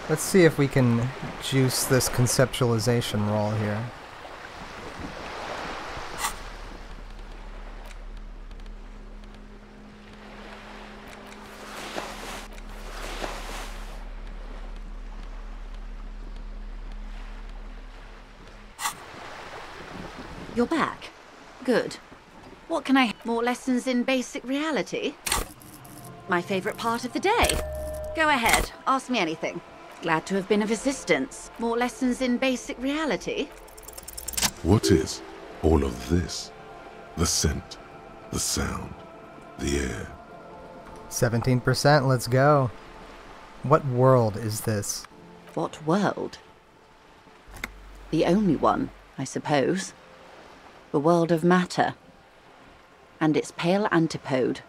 Let's see if we can juice this conceptualization roll here. You're back. Good. What can I... More lessons in basic reality? My favorite part of the day. Go ahead, ask me anything. Glad to have been of assistance. More lessons in basic reality? What is all of this? The scent, the sound, the air. 17%, let's go. What world is this? What world? The only one, I suppose. The world of matter. And its pale antipode.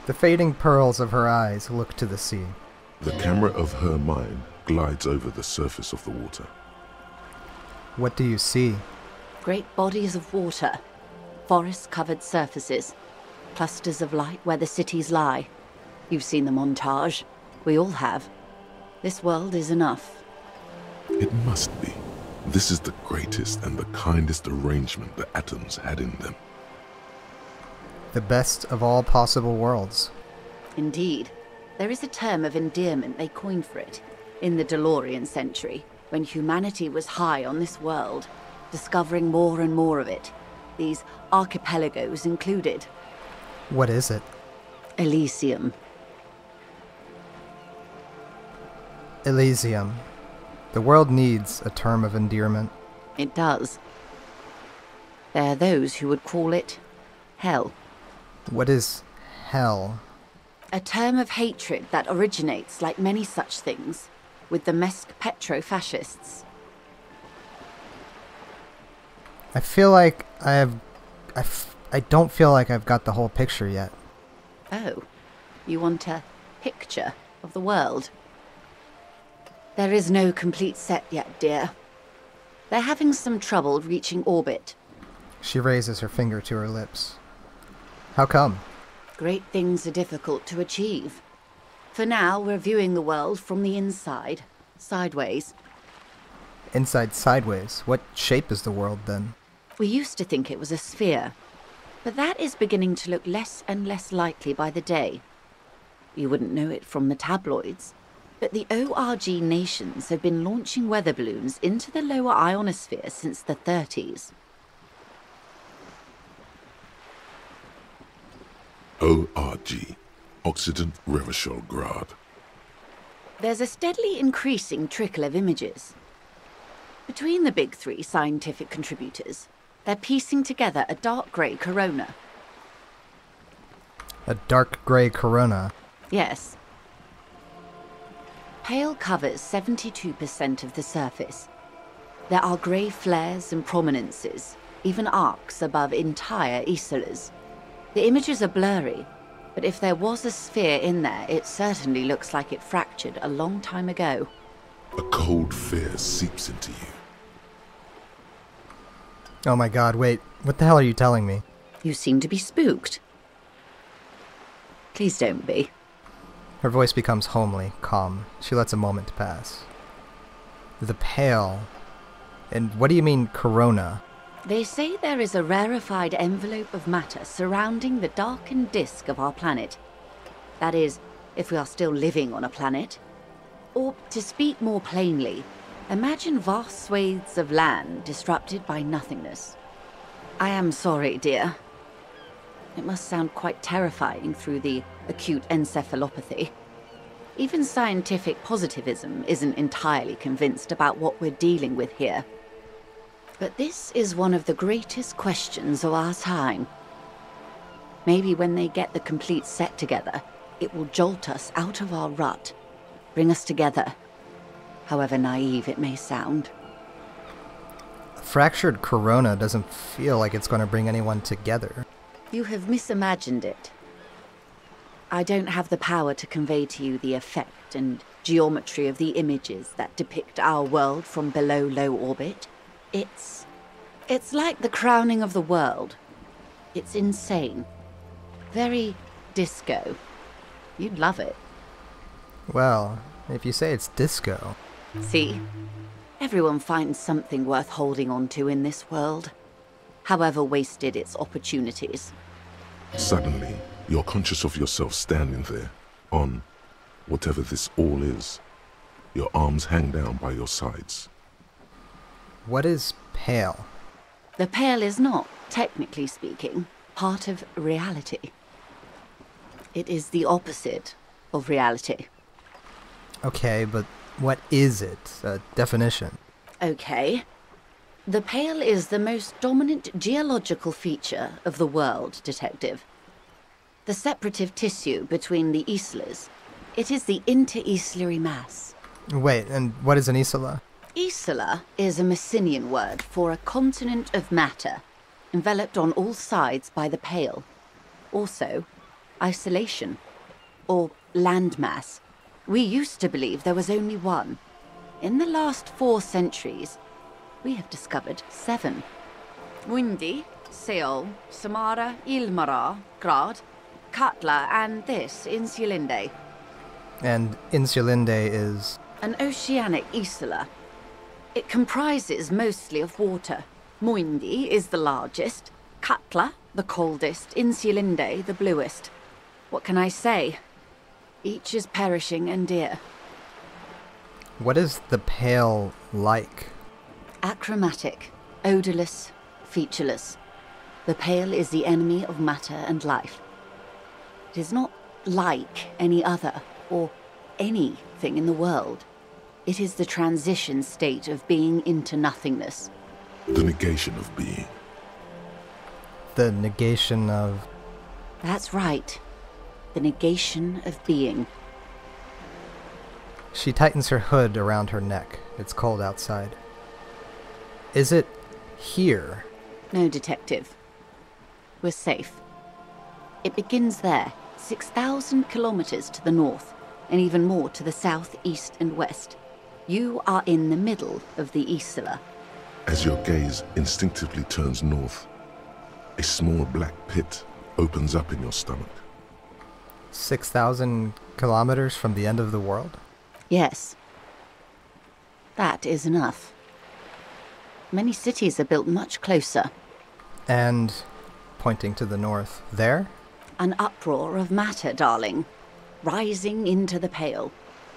The fading pearls of her eyes look to the sea. The camera of her mind glides over the surface of the water. What do you see? Great bodies of water. Forest-covered surfaces. Clusters of light where the cities lie. You've seen the montage. We all have. This world is enough. It must be. This is the greatest and the kindest arrangement the atoms had in them. The best of all possible worlds. Indeed. There is a term of endearment they coined for it, in the DeLorean century, when humanity was high on this world, discovering more and more of it, these archipelagos included. What is it? Elysium. Elysium. The world needs a term of endearment. It does. There are those who would call it hell. What is hell? A term of hatred that originates, like many such things, with the Mesk petro-fascists. I feel like I don't feel like I've got the whole picture yet. Oh, you want a picture of the world? There is no complete set yet, dear. They're having some trouble reaching orbit. She raises her finger to her lips. How come? Great things are difficult to achieve. For now, we're viewing the world from the inside, sideways. Inside sideways? What shape is the world then? We used to think it was a sphere, but that is beginning to look less and less likely by the day. You wouldn't know it from the tabloids, but the ORG nations have been launching weather balloons into the lower ionosphere since the 30s. ORG, Occident Revachol Grad. There's a steadily increasing trickle of images. Between the big three scientific contributors, they're piecing together a dark grey corona. A dark grey corona? Yes. Pale covers 72% of the surface. There are grey flares and prominences, even arcs above entire isolas. The images are blurry, but if there was a sphere in there, it certainly looks like it fractured a long time ago. A cold fear seeps into you. Oh my god, wait. What the hell are you telling me? You seem to be spooked. Please don't be. Her voice becomes homely, calm. She lets a moment pass. The pale. And what do you mean, corona? They say there is a rarefied envelope of matter surrounding the darkened disk of our planet. That is, if we are still living on a planet. Or, to speak more plainly, imagine vast swathes of land disrupted by nothingness. I am sorry, dear. It must sound quite terrifying through the acute encephalopathy. Even scientific positivism isn't entirely convinced about what we're dealing with here. But this is one of the greatest questions of our time. Maybe when they get the complete set together, it will jolt us out of our rut, bring us together, however naive it may sound. A fractured corona doesn't feel like it's going to bring anyone together. You have misimagined it. I don't have the power to convey to you the effect and geometry of the images that depict our world from below low orbit. It's like the crowning of the world. It's insane. Very disco. You'd love it. Well, If you say it's disco. See? Everyone finds something worth holding on to in this world, however wasted its opportunities. Suddenly, you're conscious of yourself standing there, on whatever this all is. Your arms hang down by your sides. What is pale? The pale is not, technically speaking, part of reality. It is the opposite of reality. Okay, but what is it? A definition. Okay. The pale is the most dominant geological feature of the world, Detective. The separative tissue between the islas. It is the interinsulary mass. Wait, and what is an isla? Isla is a Messinian word for a continent of matter, enveloped on all sides by the pale. Also, isolation, or landmass. We used to believe there was only one. In the last 4 centuries, we have discovered 7. Mundi, Seol, Samara, Ilmara, Grad, Katla, and this, Insulinde. And Insulinde is... An oceanic isla. It comprises mostly of water. Muindi is the largest, Katla the coldest, Insulinde the bluest. What can I say? Each is perishing and dear. What is the pale like? Achromatic, odorless, featureless. The pale is the enemy of matter and life. It is not like any other, or anything in the world. It is the transition state of being into nothingness. The negation of being. The negation of... That's right. The negation of being. She tightens her hood around her neck. It's cold outside. Is it here? No, Detective. We're safe. It begins there, 6,000 kilometers to the north, and even more to the south, east, and west. You are in the middle of the isla. As your gaze instinctively turns north, a small black pit opens up in your stomach. 6,000 kilometers from the end of the world? Yes. That is enough. Many cities are built much closer. And, pointing to the north, there? An uproar of matter, darling. Rising into the pale.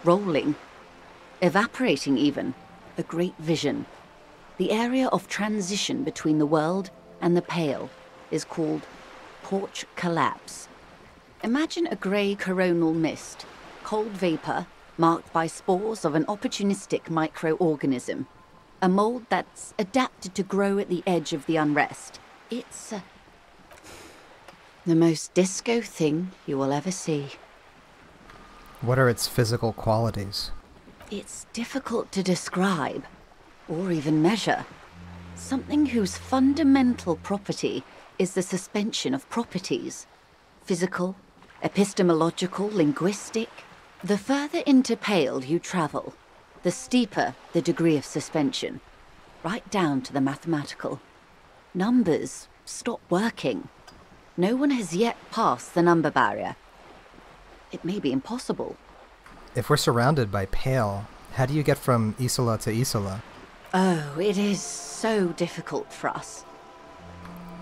Rolling. Evaporating even. A great vision. The area of transition between the world and the pale is called porch collapse. Imagine a grey coronal mist, cold vapor marked by spores of an opportunistic microorganism. A mold that's adapted to grow at the edge of the unrest. It's the most disco thing you will ever see. What are its physical qualities? It's difficult to describe, or even measure. Something whose fundamental property is the suspension of properties. Physical, epistemological, linguistic. The further into pale you travel, the steeper the degree of suspension, right down to the mathematical. Numbers stop working. No one has yet passed the number barrier. It may be impossible. If we're surrounded by pale, how do you get from Isola to Isola? Oh, it is so difficult for us.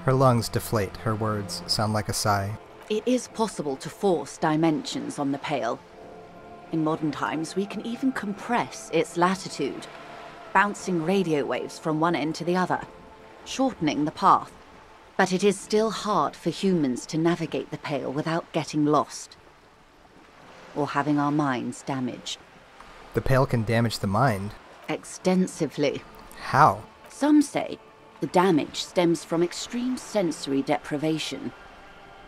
Her lungs deflate, her words sound like a sigh. It is possible to force dimensions on the pale. In modern times, we can even compress its latitude, bouncing radio waves from one end to the other, shortening the path. But it is still hard for humans to navigate the pale without getting lost, or having our minds damaged. The pale can damage the mind. Extensively. How? Some say the damage stems from extreme sensory deprivation.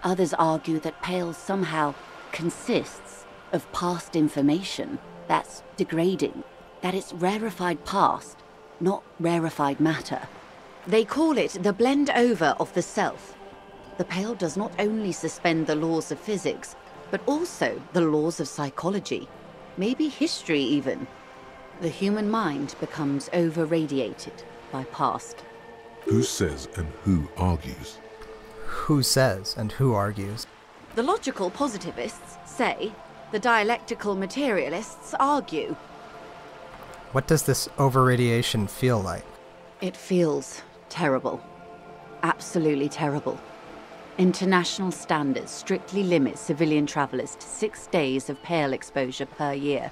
Others argue that pale somehow consists of past information that's degrading, that it's rarefied past, not rarefied matter. They call it the blend over of the self. The pale does not only suspend the laws of physics, but also the laws of psychology, maybe history even. The human mind becomes over-radiated by past. Who says and who argues? Who says and who argues? The logical positivists say the dialectical materialists argue. What does this overradiation feel like? It feels terrible. Absolutely terrible. International standards strictly limit civilian travelers to 6 days of pale exposure per year.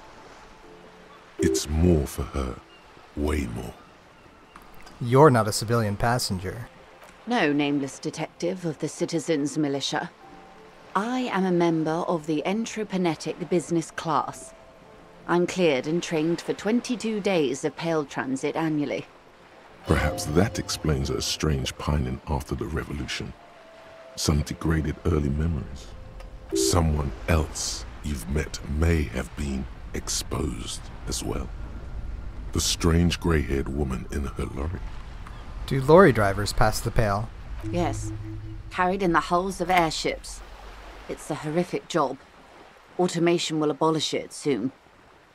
It's more for her. Way more. You're not a civilian passenger. No, nameless detective of the Citizens Militia. I am a member of the Entropanetic Business Class. I'm cleared and trained for 22 days of pale transit annually. Perhaps that explains her strange pining after the revolution. Some degraded early memories. Someone else you've met may have been exposed as well. The strange grey-haired woman in her lorry. Do lorry drivers pass the pale? Yes, carried in the hulls of airships. It's a horrific job. Automation will abolish it soon.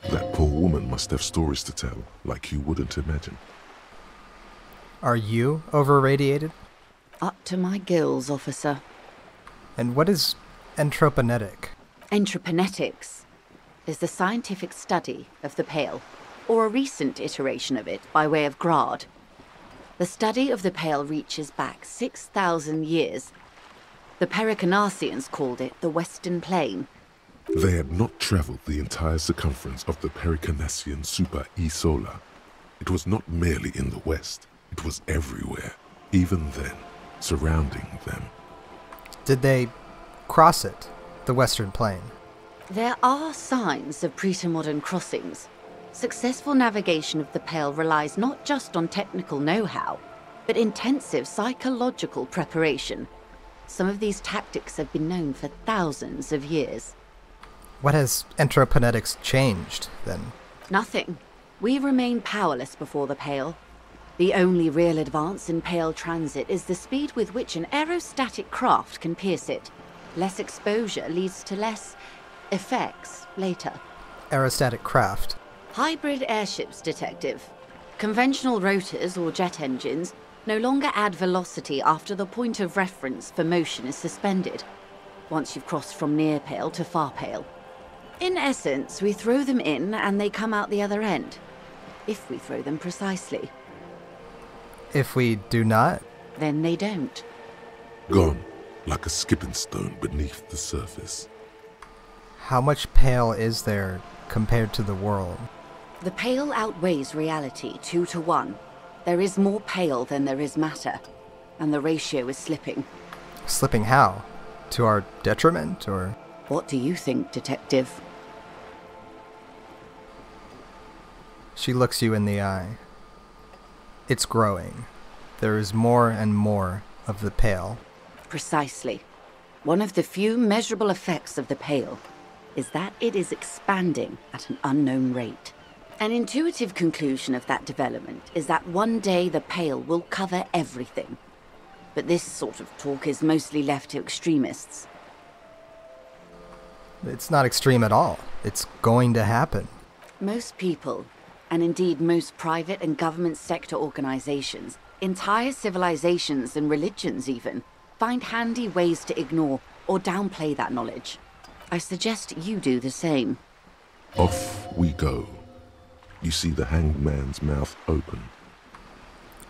That poor woman must have stories to tell, like you wouldn't imagine. Are you overradiated? Up to my gills, officer. And what is entropanetic? Entropanetics is the scientific study of the pale, or a recent iteration of it by way of grad. The study of the pale reaches back 6,000 years. The Pericarnassians called it the Western Plain. They had not traveled the entire circumference of the Pericarnassian Super E-Solar. It was not merely in the west, it was everywhere, even then, surrounding them. Did they cross it, the Western Plain? There are signs of pre-modern crossings. Successful navigation of the Pale relies not just on technical know-how, but intensive psychological preparation. Some of these tactics have been known for thousands of years. What has entropanetics changed, then? Nothing. We remain powerless before the Pale. The only real advance in Pale transit is the speed with which an aerostatic craft can pierce it. Less exposure leads to less effects later. Aerostatic craft. Hybrid airships, detective. Conventional rotors or jet engines no longer add velocity after the point of reference for motion is suspended, once you've crossed from near pale to far pale. In essence, we throw them in and they come out the other end, if we throw them precisely. If we do not? Then they don't. Gone, like a skipping stone beneath the surface. How much pale is there compared to the world? The pale outweighs reality 2 to 1. There is more pale than there is matter, and the ratio is slipping. Slipping how? To our detriment, or? What do you think, detective? She looks you in the eye. It's growing. There is more and more of the pale. Precisely. One of the few measurable effects of the pale is that it is expanding at an unknown rate. An intuitive conclusion of that development is that one day the pale will cover everything. But this sort of talk is mostly left to extremists. It's not extreme at all. It's going to happen. Most people, and indeed most private and government sector organizations, entire civilizations and religions even, find handy ways to ignore or downplay that knowledge. I suggest you do the same. Off we go. You see the hanged man's mouth open.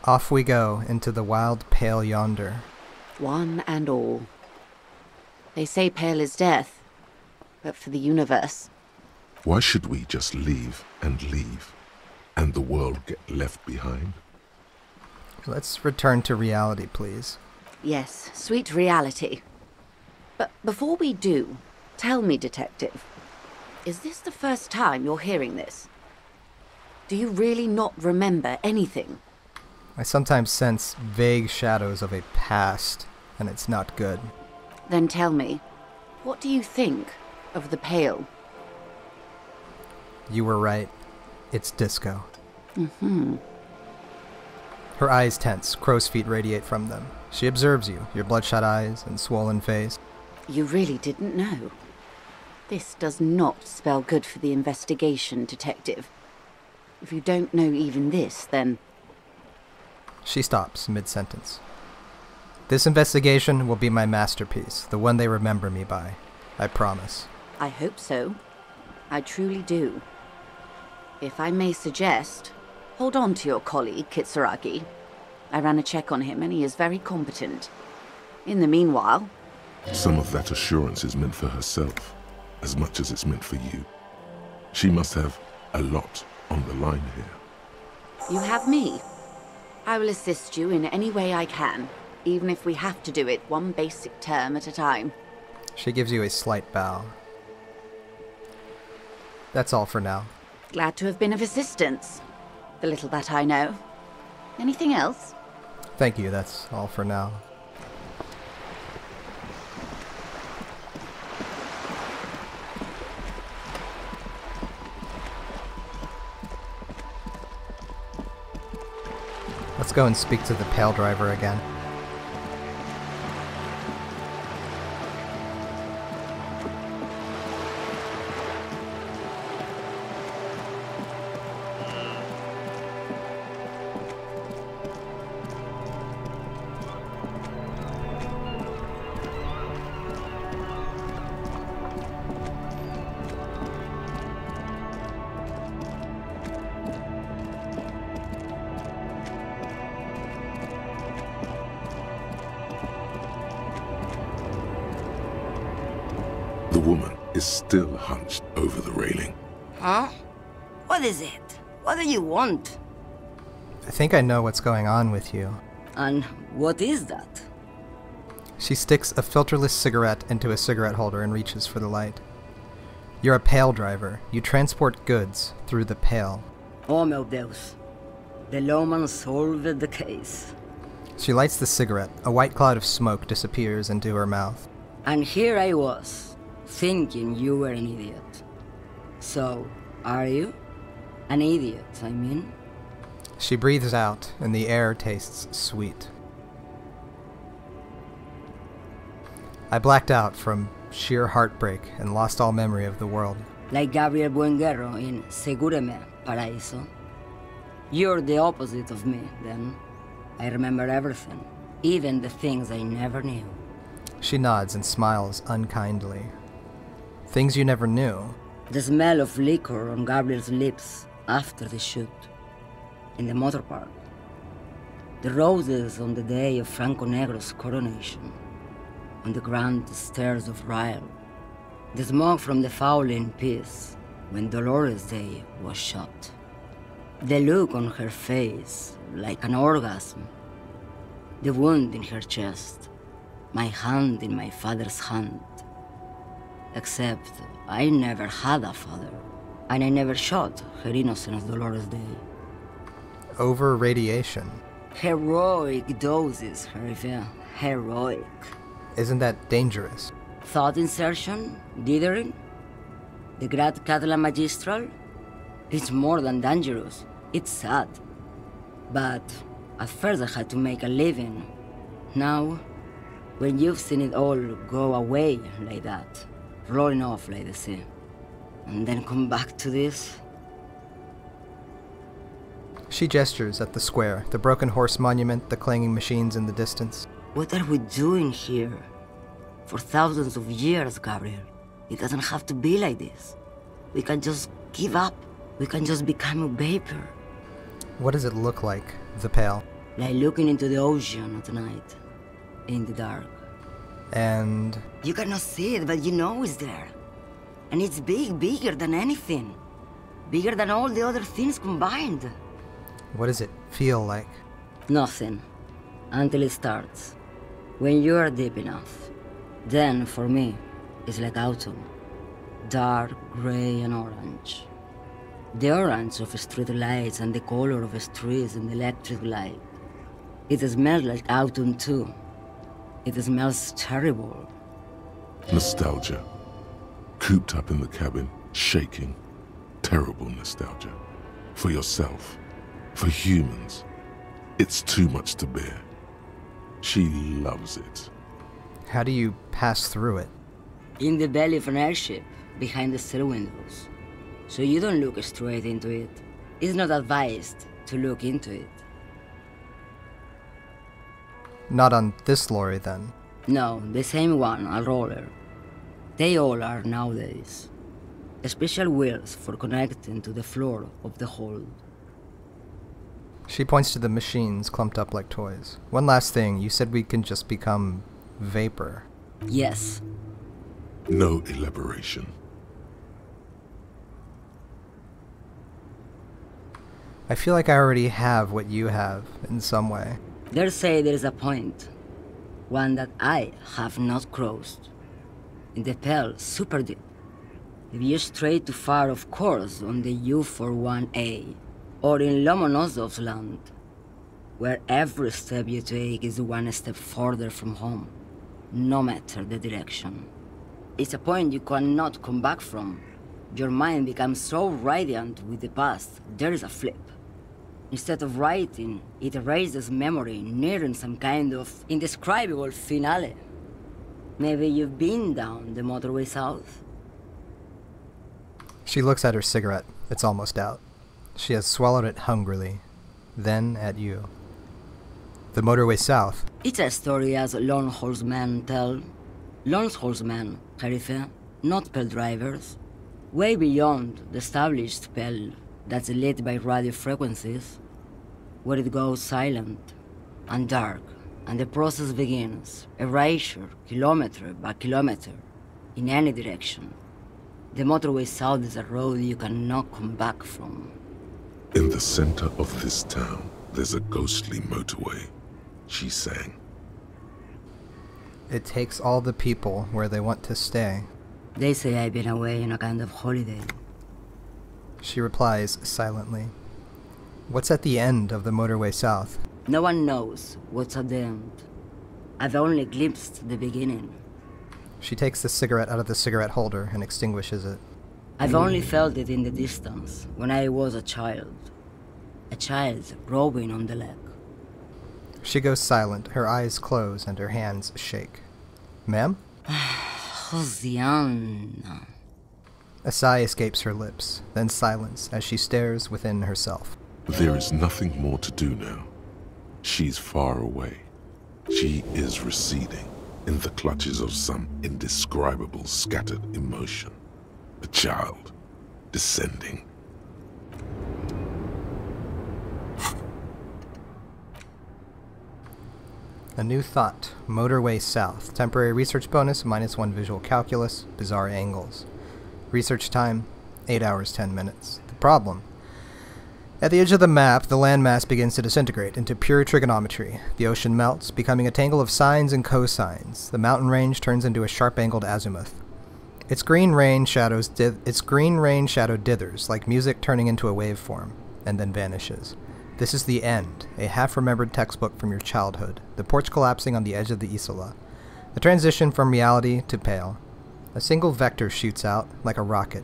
Off we go into the wild pale yonder. One and all. They say pale is death, but for the universe. Why should we just leave, and the world get left behind? Let's return to reality, please. Yes, sweet reality. But before we do, tell me, detective, is this the first time you're hearing this? Do you really not remember anything? I sometimes sense vague shadows of a past, and it's not good. Then tell me, what do you think of the pale? You were right. It's disco. Mm-hmm. Her eyes tense, crow's feet radiate from them. She observes you, your bloodshot eyes and swollen face. You really didn't know. This does not spell good for the investigation, detective. If you don't know even this, then... She stops mid-sentence. This investigation will be my masterpiece, the one they remember me by. I promise. I hope so. I truly do. If I may suggest, hold on to your colleague, Kitsuragi. I ran a check on him and he is very competent. In the meanwhile... Some of that assurance is meant for herself, as much as it's meant for you. She must have a lot on the line here. You have me. I will assist you in any way I can, even if we have to do it one basic term at a time. She gives you a slight bow. That's all for now. Glad to have been of assistance. The little that I know. Anything else? Thank you, that's all for now. Let's go and speak to the Pale Driver again. The woman is still hunched over the railing. Huh? What is it? What do you want? I think I know what's going on with you. And what is that? She sticks a filterless cigarette into a cigarette holder and reaches for the light. You're a Pale Driver. You transport goods through the Pale. Oh meu Deus. The lawman solved the case. She lights the cigarette. A white cloud of smoke disappears into her mouth. And here I was, thinking you were an idiot. So, are you? An idiot, I mean? She breathes out, and the air tastes sweet. I blacked out from sheer heartbreak and lost all memory of the world. Like Gabriel Buenguerro in Segúreme, Paraíso. You're the opposite of me, then. I remember everything, even the things I never knew. She nods and smiles unkindly. Things you never knew. The smell of liquor on Gabriel's lips after the shoot. In the motor park. The roses on the day of Franco Negro's coronation. On the grand stairs of Ryle. The smoke from the Fowling piece when Dolores Day was shot. The look on her face, like an orgasm. The wound in her chest. My hand in my father's hand. Except I never had a father, and I never shot her innocent Dolores Day. Over radiation. Heroic doses, Hervé. Heroic. Isn't that dangerous? Thought insertion? Dithering? The Grad Catalan Magistral? It's more than dangerous. It's sad. But at first I had to make a living. Now, when you've seen it all go away like that, rolling off like the sea, and then come back to this? She gestures at the square, the broken horse monument, the clanging machines in the distance. What are we doing here? For thousands of years, Gabriel. It doesn't have to be like this. We can just give up. We can just become a vapor. What does it look like, the Pale? Like looking into the ocean at night, in the dark. And... You cannot see it, but you know it's there. And it's big, bigger than anything. Bigger than all the other things combined. what does it feel like? Nothing. Until it starts. When you are deep enough. Then, for me, it's like autumn. Dark, gray, and orange. The orange of street lights and the color of streets and electric light. It smells like autumn too. It smells terrible. Nostalgia. Cooped up in the cabin, shaking. Terrible nostalgia. For yourself. For humans. It's too much to bear. She loves it. How do you pass through it? In the belly of an airship, behind the stair windows. So you don't look straight into it. It's not advised to look into it. Not on this lorry, then. No, the same one, a roller. They all are nowadays. Special wheels for connecting to the floor of the hold. She points to the machines clumped up like toys. One last thing, you said we can just become vapor. Yes. No elaboration. I feel like I already have what you have, in some way. They say there is a point. One that I have not crossed. In the Pale, super deep. If you stray too far, of course, on the U41A, or in Lomonosov's land, where every step you take is one step further from home, no matter the direction. It's a point you cannot come back from. Your mind becomes so radiant with the past, there is a flip. Instead of writing, it erases memory, nearing some kind of indescribable finale. Maybe you've been down the motorway south? She looks at her cigarette. It's almost out. She has swallowed it hungrily. Then at you. The motorway south. It's a story as lone horsemen tell. Lone horsemen, Jerife, not Pale drivers. Way beyond the established Pale that's lit by radio frequencies, where it goes silent and dark, and the process begins, erasure, kilometer by kilometer, in any direction. The motorway south is a road you cannot come back from. In the center of this town, there's a ghostly motorway, she sang. It takes all the people where they want to stay. They say I've been away on a kind of holiday. She replies silently. What's at the end of the motorway south? No one knows what's at the end. I've only glimpsed the beginning. She takes the cigarette out of the cigarette holder and extinguishes it. I've only felt it in the distance, when I was a child. A child rowing on the lake. She goes silent, her eyes close and her hands shake. Ma'am? Josiana. A sigh escapes her lips, then silence as she stares within herself. There is nothing more to do now. She's far away. She is receding in the clutches of some indescribable scattered emotion. A child descending. A new thought. Motorway south. Temporary research bonus, -1 visual calculus, bizarre angles. Research time, 8 hours 10 minutes. The problem. At the edge of the map, the landmass begins to disintegrate into pure trigonometry. The ocean melts, becoming a tangle of sines and cosines. The mountain range turns into a sharp-angled azimuth. Its green rain shadow dithers, like music turning into a waveform, and then vanishes. This is the end, a half-remembered textbook from your childhood, the porch collapsing on the edge of the Isola. The transition from reality to Pale. A single vector shoots out, like a rocket.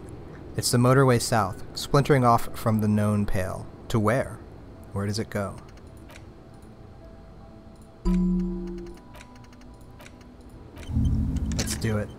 It's the motorway south, splintering off from the known Pale. To where? Where does it go? Let's do it.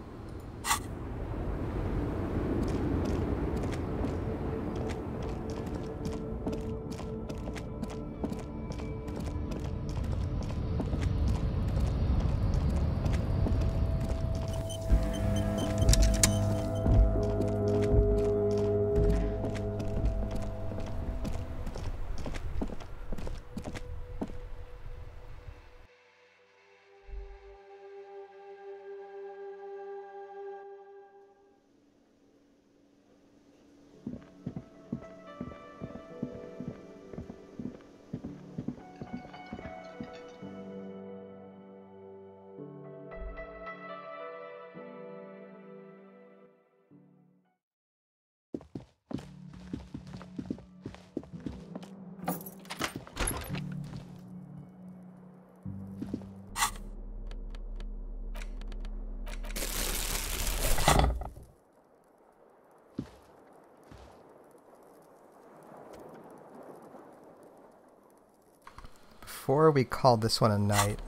Before we call this one a night,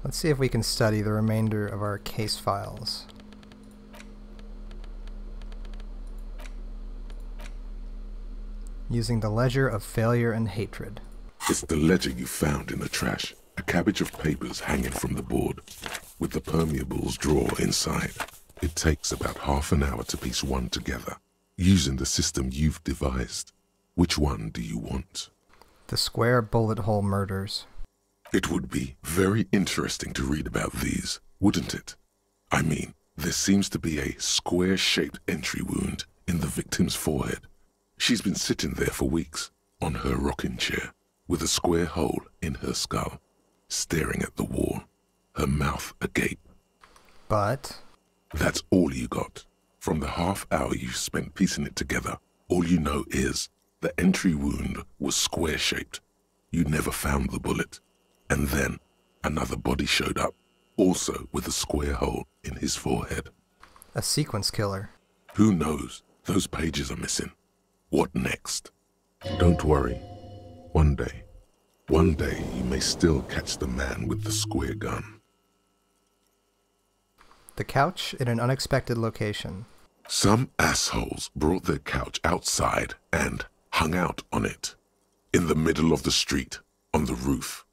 let's see if we can study the remainder of our case files. Using the ledger of failure and hatred. It's the ledger you found in the trash. A cabbage of papers hanging from the board. with the permeables drawer inside. It takes about half an hour to piece one together, using the system you've devised. Which one do you want? The square bullet hole murders. It would be very interesting to read about these, wouldn't it? I mean, there seems to be a square-shaped entry wound in the victim's forehead. She's been sitting there for weeks, on her rocking chair, with a square hole in her skull, staring at the wall, her mouth agape. But... That's all you got. From the half hour you spent piecing it together, all you know is the entry wound was square-shaped. You never found the bullet. And then another body showed up, also with a square hole in his forehead. a sequence killer. Who knows? Those pages are missing. What next? Don't worry. One day you may still catch the man with the square gun. The couch in an unexpected location. Some assholes brought their couch outside and hung out on it. In the middle of the street, on the roof,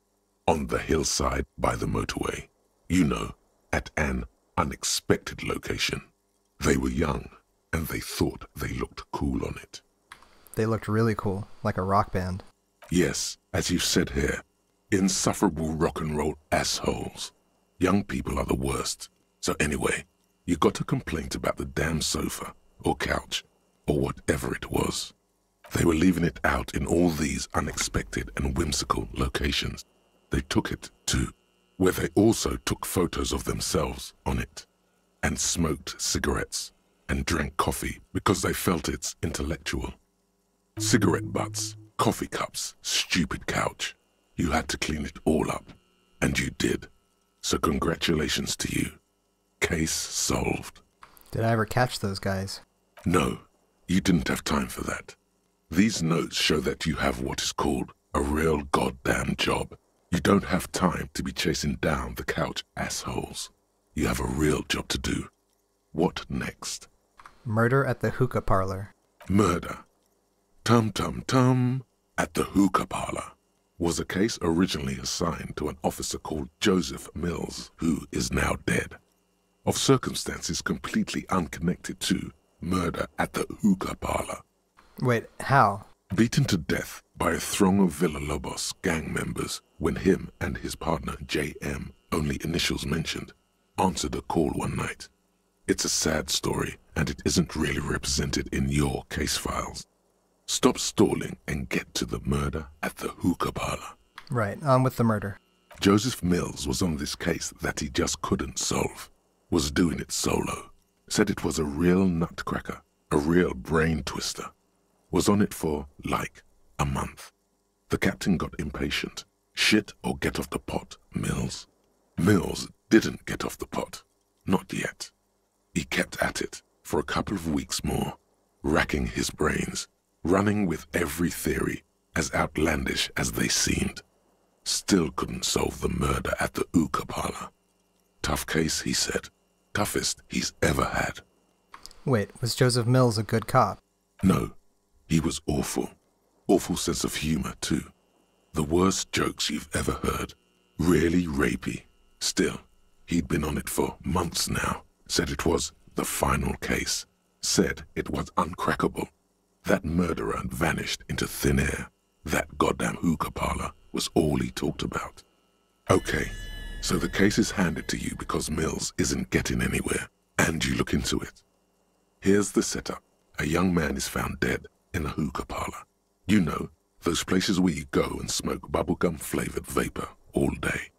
on the hillside by the motorway. You know, at an unexpected location. They were young, and they thought they looked cool on it. They looked really cool, like a rock band. Yes, as you said here, insufferable rock and roll assholes. Young people are the worst. So anyway, you got a complaint about the damn sofa, or couch, or whatever it was. They were leaving it out in all these unexpected and whimsical locations. They took it to where they also took photos of themselves on it, and smoked cigarettes, and drank coffee because they felt it's intellectual. Cigarette butts, coffee cups, stupid couch. You had to clean it all up, and you did. So congratulations to you. Case solved. Did I ever catch those guys? No, you didn't have time for that. These notes show that you have what is called a real goddamn job. You don't have time to be chasing down the couch assholes. You have a real job to do. What next? Murder at the hookah parlor. Murder. Tum-tum-tum at the hookah parlor was a case originally assigned to an officer called Joseph Mills, who is now dead. Of circumstances completely unconnected to murder at the hookah parlor. Wait, how? Beaten to death by a throng of Villalobos gang members when him and his partner J.M., only initials mentioned, answered a call one night. It's a sad story, and it isn't really represented in your case files. Stop stalling and get to the murder at the hookah parlor. Right, on with the murder. Joseph Mills was on this case that he just couldn't solve. Was doing it solo. Said it was a real nutcracker, a real brain twister. Was on it for, like, a month. The captain got impatient. Shit or get off the pot, Mills. Mills didn't get off the pot. Not yet. He kept at it for a couple of weeks more, racking his brains, running with every theory, as outlandish as they seemed. Still couldn't solve the murder at the hookah parlor. Tough case, he said. Toughest he's ever had. Wait, was Joseph Mills a good cop? No, he was awful. Awful sense of humor, too. The worst jokes you've ever heard. Really rapey. Still, he'd been on it for months now. Said it was the final case. Said it was uncrackable. That murderer vanished into thin air. That goddamn hookah parlor was all he talked about. Okay, so the case is handed to you because Mills isn't getting anywhere, and you look into it. Here's the setup. A young man is found dead in a hookah parlor. You know, those places where you go and smoke bubblegum-flavored vapor all day.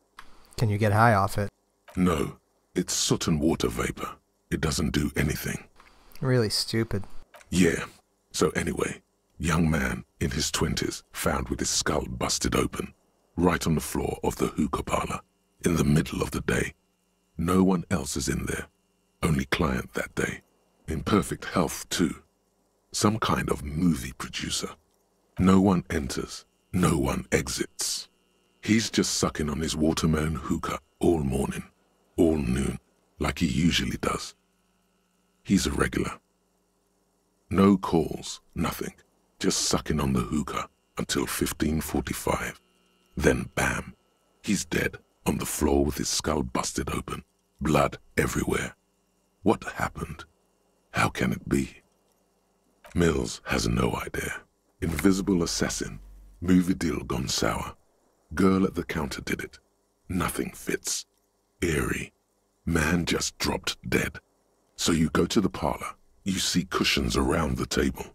Can you get high off it? No, it's soot and water vapor. It doesn't do anything. Really stupid. Yeah. So anyway, young man in his 20s found with his skull busted open, right on the floor of the hookah parlor, in the middle of the day. No one else is in there. Only client that day. In perfect health, too. Some kind of movie producer. No one enters. No one exits. He's just sucking on his watermelon hookah all morning, all noon, like he usually does. He's a regular. No calls, nothing. Just sucking on the hookah until 15:45. Then bam, he's dead on the floor with his skull busted open, Blood everywhere. What happened? How can it be? Mills has no idea. Invisible assassin. Movie deal gone sour. Girl at the counter did it. Nothing fits. Eerie. Man just dropped dead. So you go to the parlor. You see cushions around the table.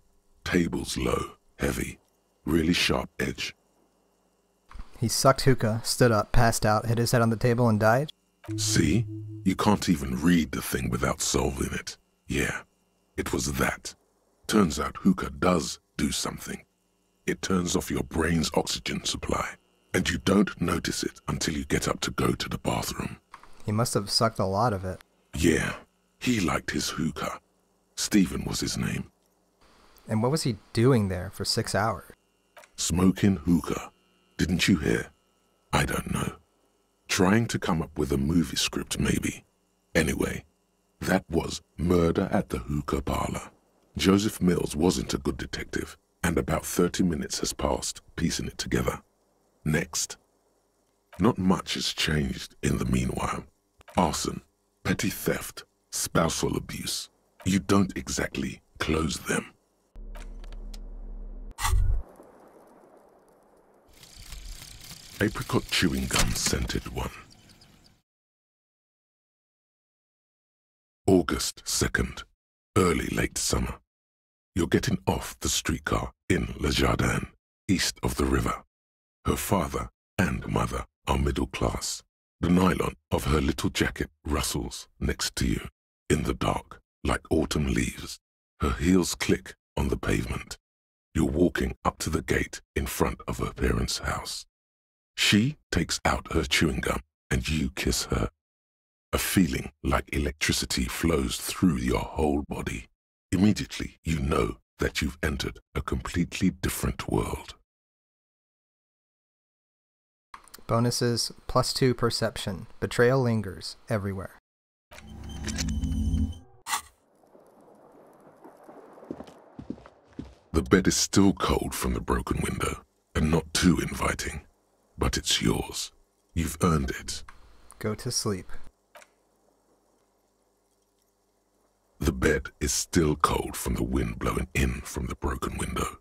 Tables low, heavy, really sharp edge. He sucked hookah, stood up, passed out, hit his head on the table, and died? See? You can't even read the thing without solving it. Yeah, it was that. Turns out hookah does do something. It turns off your brain's oxygen supply, and you don't notice it until you get up to go to the bathroom. He must have sucked a lot of it. Yeah, he liked his hookah. Stephen was his name. And what was he doing there for 6 hours? Smoking hookah. Didn't you hear? I don't know. Trying to come up with a movie script, maybe. Anyway, that was Murder at the Hookah Parlor. Joseph Mills wasn't a good detective, and about 30 minutes has passed piecing it together. Next. Not much has changed in the meanwhile. Arson, petty theft, spousal abuse. You don't exactly close them. Apricot chewing gum scented one. August 2nd, early late summer. You're getting off the streetcar in Le Jardin, east of the river. Her father and mother are middle class. The nylon of her little jacket rustles next to you, in the dark, like autumn leaves. Her heels click on the pavement. You're walking up to the gate in front of her parents' house. She takes out her chewing gum and you kiss her. A feeling like electricity flows through your whole body. Immediately you know that you've entered a completely different world. Bonuses, +2 perception. Betrayal lingers everywhere. The bed is still cold from the broken window, and not too inviting. But it's yours. You've earned it. Go to sleep. The bed is still cold from the wind blowing in from the broken window.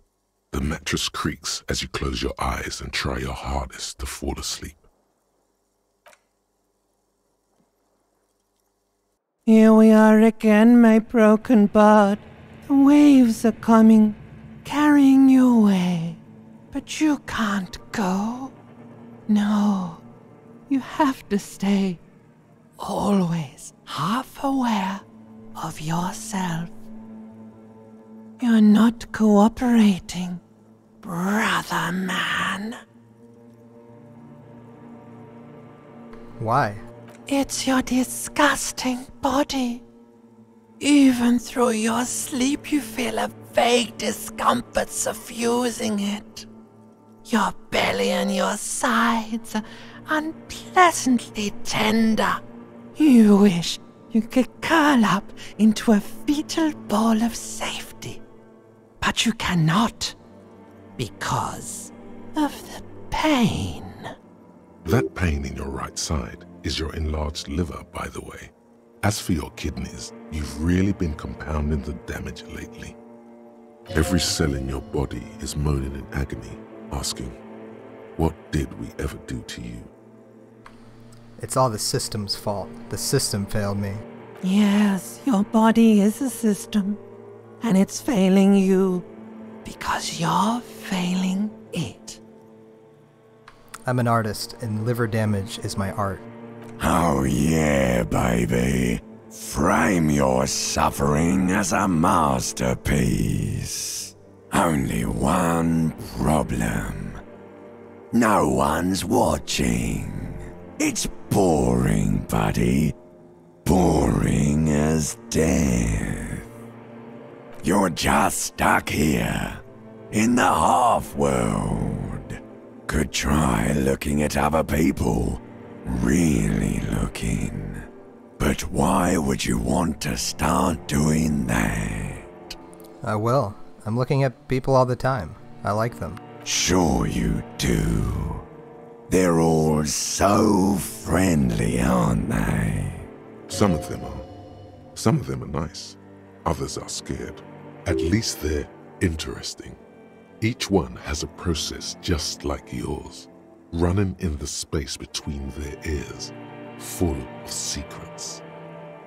The mattress creaks as you close your eyes and try your hardest to fall asleep. Here we are again, my broken bud. The waves are coming, carrying you away. But you can't go. No, you have to stay. Always half aware of yourself. You're not cooperating, brother man. Why? It's your disgusting body. Even through your sleep you feel a vague discomfort suffusing it. Your belly and your sides are unpleasantly tender. You wish you could curl up into a fetal ball of safety. But you cannot, because of the pain. That pain in your right side is your enlarged liver, by the way. As for your kidneys, you've really been compounding the damage lately. Every cell in your body is moaning in agony, asking, what did we ever do to you? It's all the system's fault. The system failed me. Yes, your body is a system, and it's failing you because you're failing it. I'm an artist, and liver damage is my art. Oh yeah, baby. Frame your suffering as a masterpiece. Only one problem. No one's watching. It's boring, buddy. Boring as death. You're just stuck here, in the half-world. Could try looking at other people. Really looking. But why would you want to start doing that? I will. I'm looking at people all the time. I like them. Sure you do. They're all so friendly, aren't they? Some of them are. Some of them are nice. Others are scared. At least they're interesting. Each one has a process just like yours, running in the space between their ears, full of secrets.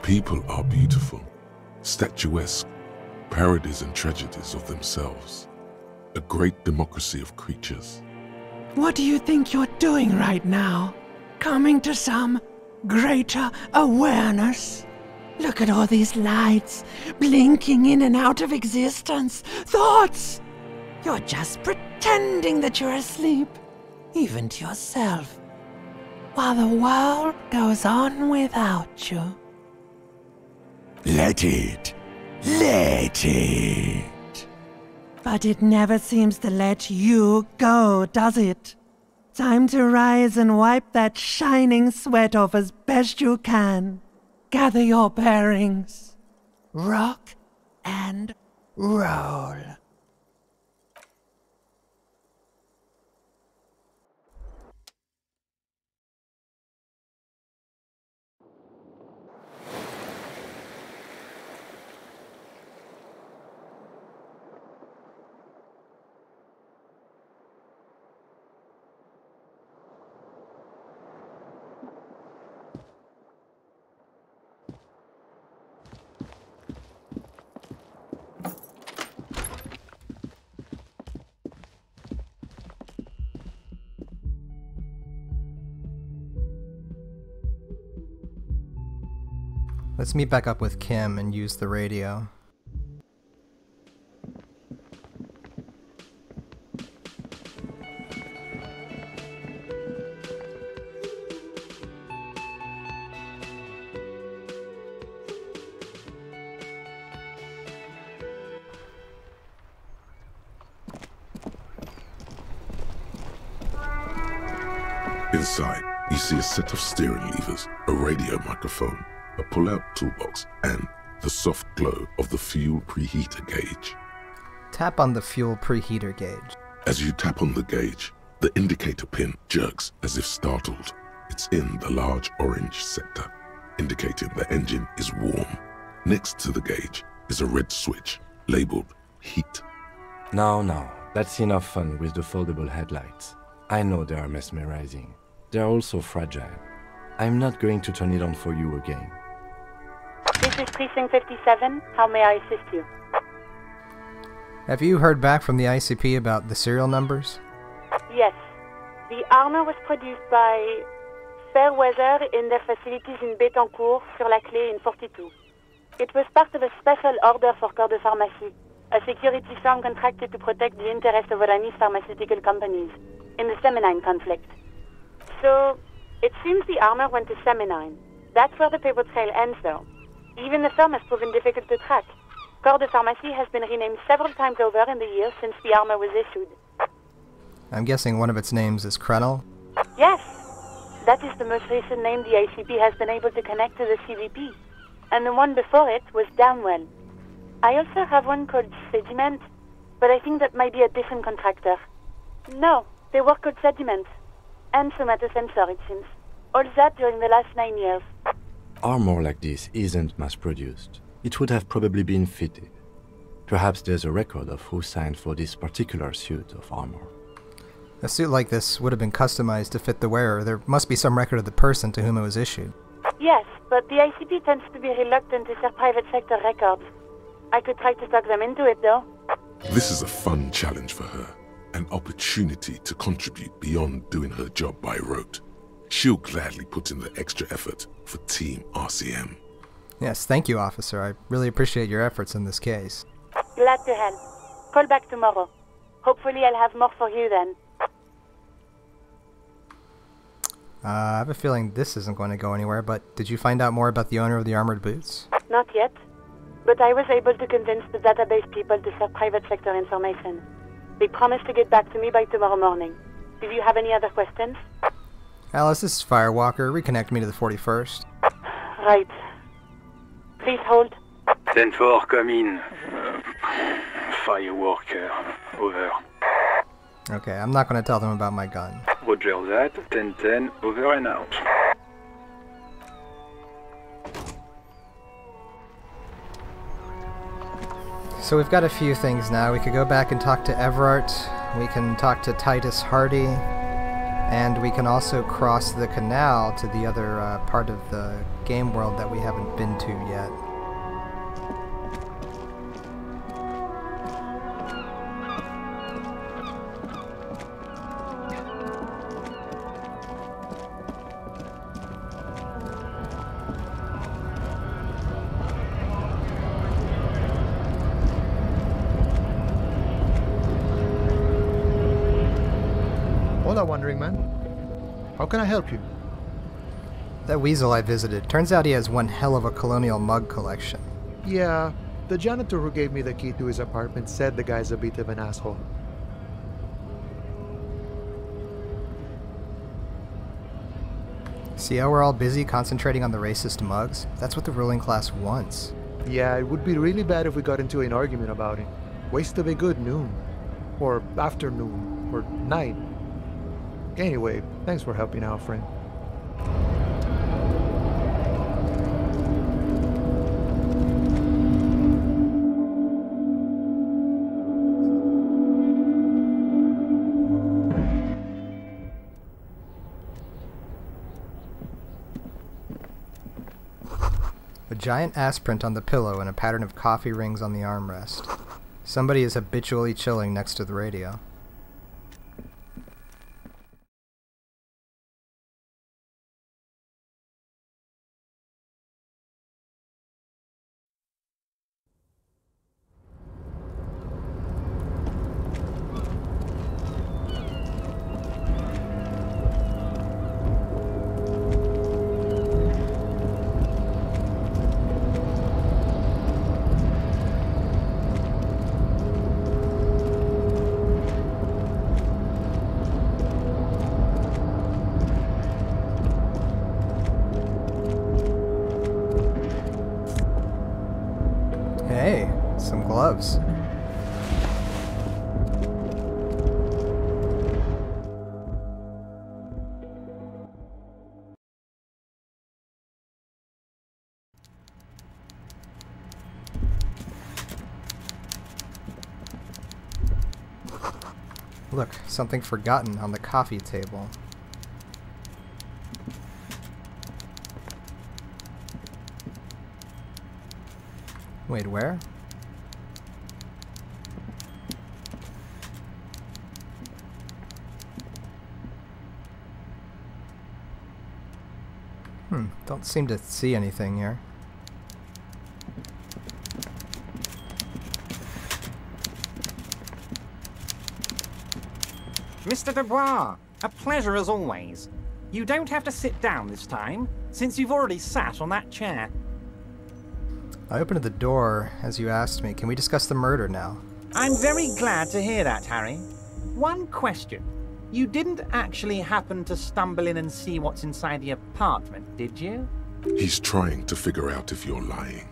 People are beautiful, statuesque, parodies and tragedies of themselves. A great democracy of creatures. What do you think you're doing right now? Coming to some greater awareness? Look at all these lights, blinking in and out of existence. Thoughts! You're just pretending that you're asleep, even to yourself, while the world goes on without you. Let it. Let it. But it never seems to let you go, does it? Time to rise and wipe that shining sweat off as best you can. Gather your bearings. Rock and roll. Let's meet back up with Kim and use the radio. Inside, you see a set of steering levers, a radio microphone, a pull-out toolbox, and the soft glow of the fuel preheater gauge. Tap on the fuel preheater gauge. As you tap on the gauge, the indicator pin jerks as if startled. It's in the large orange sector, indicating the engine is warm. Next to the gauge is a red switch labeled heat. No, that's enough fun with the foldable headlights. I know they are mesmerizing. They are also fragile. I'm not going to turn it on for you again. This is Precinct 57. How may I assist you? Have you heard back from the ICP about the serial numbers? Yes. The armor was produced by Fairweather in their facilities in Bétancourt, sur la Clé in 42. It was part of a special order for Corps de Pharmacie, a security firm contracted to protect the interests of Oranese pharmaceutical companies in the Seminine conflict. So, it seems the armor went to Seminine. That's where the paper trail ends, though. Even the firm has proven difficult to track. Corps de Pharmacie has been renamed several times over in the years since the armor was issued. I'm guessing one of its names is Krenel? Yes. That is the most recent name the ICP has been able to connect to the CVP. And the one before it was Downwell. I also have one called Sediment, but I think that might be a different contractor. No, they work called Sediment. And somatosensor, it seems. All that during the last 9 years. Armor like this isn't mass-produced. It would have probably been fitted. Perhaps there's a record of who signed for this particular suit of armor. A suit like this would have been customized to fit the wearer. There must be some record of the person to whom it was issued. Yes, but the ICP tends to be reluctant to share private sector records. I could try to talk them into it, though. This is a fun challenge for her. An opportunity to contribute beyond doing her job by rote. She'll gladly put in the extra effort for Team RCM. Yes, thank you, officer. I really appreciate your efforts in this case. Glad to help. Call back tomorrow. Hopefully I'll have more for you then. I have a feeling this isn't going to go anywhere, but did you find out more about the owner of the armored boots? Not yet. But I was able to convince the database people to share private sector information. They promised to get back to me by tomorrow morning. Do you have any other questions? Alice, this is Firewalker. Reconnect me to the 41st. Right. Please hold. 10-4, come in. Firewalker, over. Okay, I'm not going to tell them about my gun. Roger that, 10-10, over and out. So we've got a few things now. We could go back and talk to Everart, we can talk to Titus Hardy, and we can also cross the canal to the other part of the game world that we haven't been to yet. Hola, Wandering Man. How can I help you? That weasel I visited, turns out he has one hell of a colonial mug collection. Yeah, the janitor who gave me the key to his apartment said the guy's a bit of an asshole. See how we're all busy concentrating on the racist mugs? That's what the ruling class wants. Yeah, it would be really bad if we got into an argument about it. Waste of a good noon. Or afternoon. Or night. Anyway, thanks for helping out, friend. A giant ass print on the pillow and a pattern of coffee rings on the armrest. Somebody is habitually chilling next to the radio. Hey, some gloves. Look, something forgotten on the coffee table. Wait, where? Don't seem to see anything here. Mr. Dubois, a pleasure as always. You don't have to sit down this time, since you've already sat on that chair. I opened the door as you asked me. Can we discuss the murder now? I'm very glad to hear that, Harry. One question. You didn't actually happen to stumble in and see what's inside the apartment, did you? He's trying to figure out if you're lying.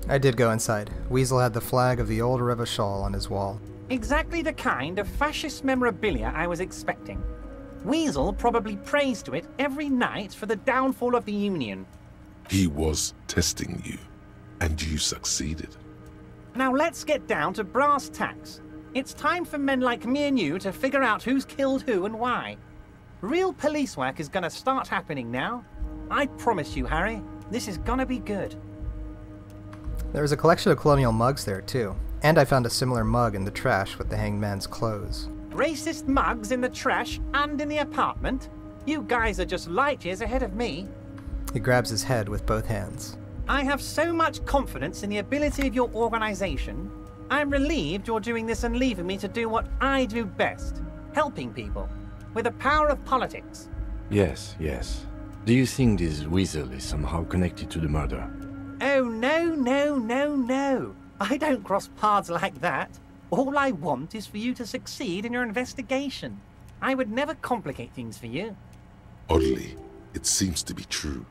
I did go inside. Weasel had the flag of the old Revachol on his wall. Exactly the kind of fascist memorabilia I was expecting. Weasel probably prays to it every night for the downfall of the Union. He was testing you, and you succeeded. Now let's get down to brass tacks. It's time for men like me and you to figure out who's killed who and why. Real police work is gonna start happening now. I promise you, Harry, this is gonna be good. There was a collection of colonial mugs there, too. And I found a similar mug in the trash with the hanged man's clothes. Racist mugs in the trash and in the apartment? You guys are just light years ahead of me. He grabs his head with both hands. I have so much confidence in the ability of your organization. I'm relieved you're doing this and leaving me to do what I do best. Helping people. With the power of politics. Yes, yes. Do you think this weasel is somehow connected to the murder? Oh, no, no, no, no. I don't cross paths like that. All I want is for you to succeed in your investigation. I would never complicate things for you. Oddly, it seems to be true.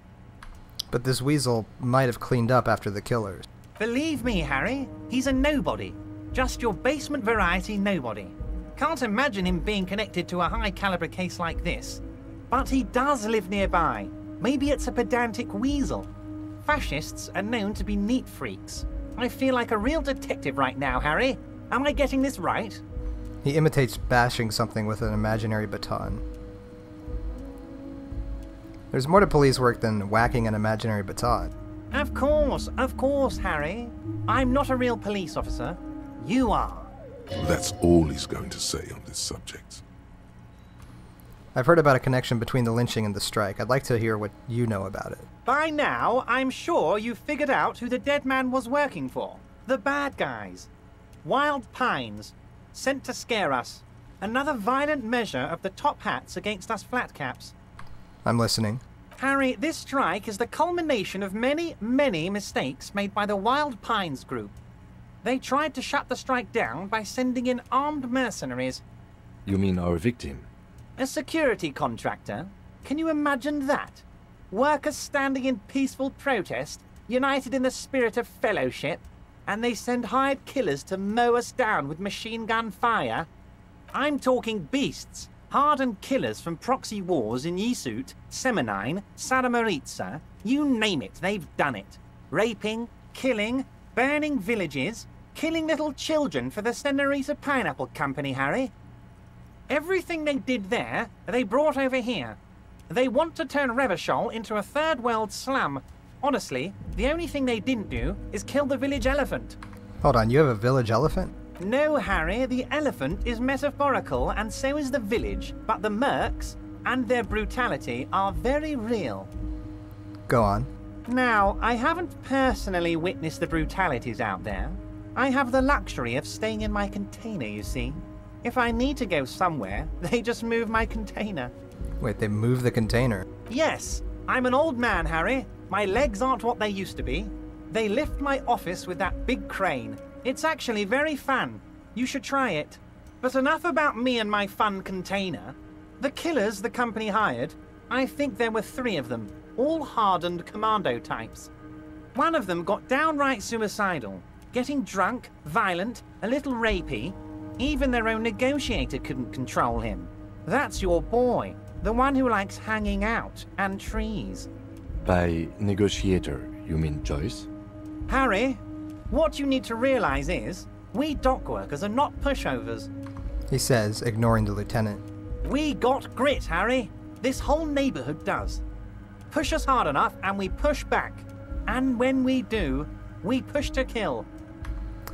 But this weasel might have cleaned up after the killers. Believe me, Harry, he's a nobody. Just your basement variety nobody. Can't imagine him being connected to a high-caliber case like this. But he does live nearby. Maybe it's a pedantic weasel. Fascists are known to be neat freaks. I feel like a real detective right now, Harry. Am I getting this right? He imitates bashing something with an imaginary baton. There's more to police work than whacking an imaginary baton. Of course, Harry. I'm not a real police officer. You are. That's all he's going to say on this subject. I've heard about a connection between the lynching and the strike. I'd like to hear what you know about it. By now, I'm sure you've figured out who the dead man was working for. The bad guys. Wild Pines. Sent to scare us. Another violent measure of the top hats against us flatcaps. I'm listening. Harry, this strike is the culmination of many, many mistakes made by the Wild Pines group. They tried to shut the strike down by sending in armed mercenaries. You mean our victim? A security contractor? Can you imagine that? Workers standing in peaceful protest, united in the spirit of fellowship, and they send hired killers to mow us down with machine gun fire? I'm talking beasts, hardened killers from proxy wars in Yisut, Semenine, Saramoritsa, you name it, they've done it. Raping, killing, burning villages, killing little children for the Senorita Pineapple Company, Harry. Everything they did there, they brought over here. They want to turn Revachol into a third world slum. Honestly, the only thing they didn't do is kill the village elephant. Hold on, you have a village elephant? No, Harry, the elephant is metaphorical and so is the village, but the mercs and their brutality are very real. Go on. Now, I haven't personally witnessed the brutalities out there. I have the luxury of staying in my container, you see. If I need to go somewhere, they just move my container. Wait, they move the container? Yes, I'm an old man, Harry. My legs aren't what they used to be. They lift my office with that big crane. It's actually very fun. You should try it. But enough about me and my fun container. The killers the company hired, I think there were 3 of them, all hardened commando types. One of them got downright suicidal, getting drunk, violent, a little rapey. Even their own negotiator couldn't control him. That's your boy, the one who likes hanging out and trees. By negotiator, you mean Joyce? Harry, what you need to realize is, we dock workers are not pushovers. He says, ignoring the lieutenant. We got grit, Harry. This whole neighborhood does. Push us hard enough and we push back. And when we do, we push to kill.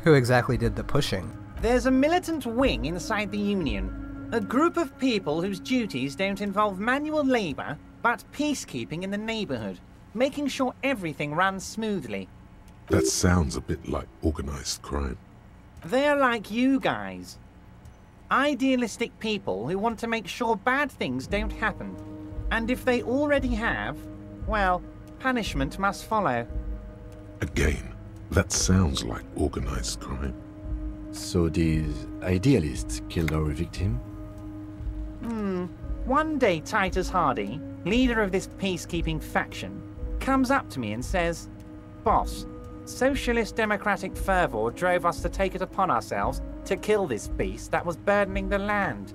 Who exactly did the pushing? There's a militant wing inside the Union. A group of people whose duties don't involve manual labor, but peacekeeping in the neighborhood, making sure everything runs smoothly. That sounds a bit like organized crime. They're like you guys. Idealistic people who want to make sure bad things don't happen. And if they already have, well, punishment must follow. Again, that sounds like organized crime. So these idealists killed our victim? One day Titus Hardy, leader of this peacekeeping faction, comes up to me and says, "Boss, socialist democratic fervor drove us to take it upon ourselves to kill this beast that was burdening the land."